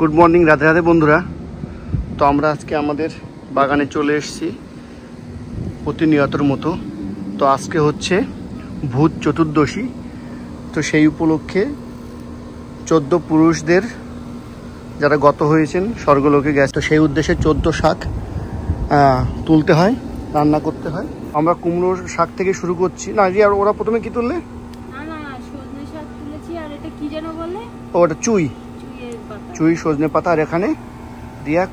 Good morning, Radhe Radhe বন্ধুরা। তো আমরা আজকে আমাদের বাগানে চলে এসেছি প্রতিনিয়তর মতো। তো আজকে হচ্ছে ভূত চতুর্দশী। তো সেই উপলক্ষে 14 পুরুষদের যারা গত হয়েছেন স্বর্গলোকে গেছে, তো সেই উদ্দেশ্যে 14 শাক তুলতে হয়, রান্না করতে হয়। আমরা কুমড়ো শাক থেকে শুরু করছি। না রিয়া, ওরা প্রথমে কি তুললে? ওটা চুই সজনে পাতা। আর এখানে রিয়া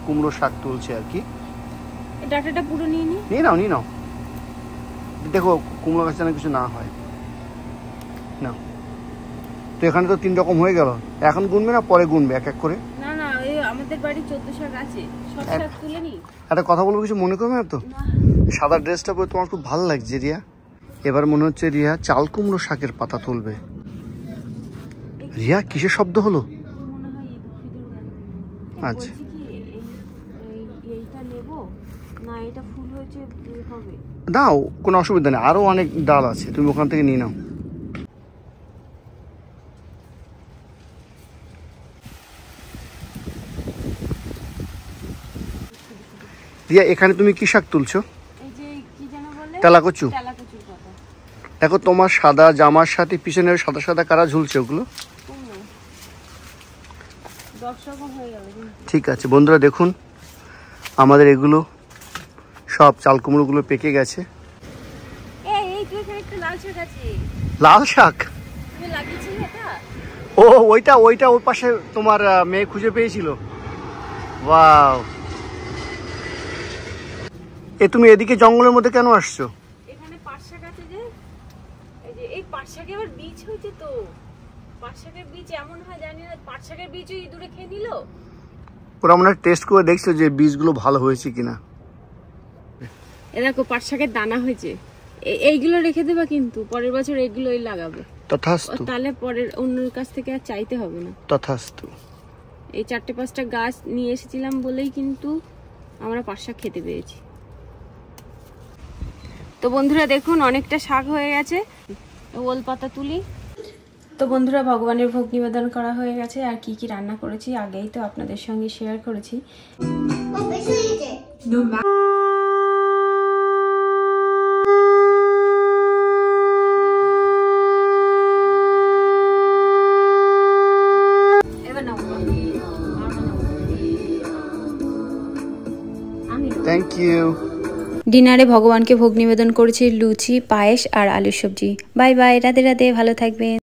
কুমড়ো শাক তুলছে আর কি। নিয়ে নাও দেখো কুমড়ো গাছ যেন কিছু না হয় না। তো এখানে তো 3 রকম হয়ে গেল। এখন গুনবে না পরে গুনবে এক এক করে? আমাদের বাড়ি 14 শাক আছে, সব শাক তুলে নি। একটা কথা বলবো, কিছু মনে করবে না তো? সাদা ড্রেসটা পরে তোমার খুব ভালো লাগছে রিয়া। এবার মনে হচ্ছে রিয়া চাল কুমড়ো শাকের পাতা তুলবে। রিয়া কিসের শব্দ হলো? আচ্ছা দাও, কোনো অসুবিধা নেই, আরো অনেক ডাল আছে, তুমি ওখান থেকে নিয়ে নাও। রিয়া এখানে তুমি কি শাক তুলছো? তেলাকচু। দেখো তোমার সাদা জামার সাথে পিছনে সাদা সাদা কারা ঝুলছে ওগুলো? ঠিক আছে বন্ধুরা, দেখুন আমাদের এগুলো সব চাল কুমড়োগুলো পেকে গেছে। লাল শাক? ও ওইটা ওর পাশে তোমার মেয়ে খুঁজে পেয়েছিল। ওয়াও, তুমি এদিকে জঙ্গলের মধ্যে কেন আসছো? এখানে পাট শাক আছে যে, এই পাট শাকে আবার বীজ হয়েছে। তো পাট শাকের বীজ এমন হয় জানি না, পাট শাকের বীজও ইঁদুরে খেয়ে নিল। ওরা মনে হয় টেস্ট করে দেখছো যে বীজগুলো ভালো হয়েছে কিনা। এ দেখো পাট শাকের দানা হয়েছে, এইগুলো রেখে দেবা, কিন্তু পরের বছর এইগুলোই লাগাবো। তথাস্তু। তাহলে পরের অন্যের কাছ থেকে আর চাইতে হবে না। তথাস্তু। এই 4-5টা গাছ নিয়ে এসেছিলাম বলেই কিন্তু আমরা পাট শাক খেতে পেয়েছি। তো বন্ধুরা দেখুন অনেকটা শাক হয়ে গেছে, ওল পাতা তুলি। তো বন্ধুরা ভগবানের ভোগ নিবেদন করা হয়ে গেছে। আর কি কি রান্না করেছি আগেই তো আপনাদের সঙ্গে শেয়ার করেছি। Thank you. ডিনারে ভগবানকে ভোগ নিবেদন করেছি লুচি, পায়েস আর আলুর সবজি। বাই বাই, রাধে রাধে, ভালো থাকবেন।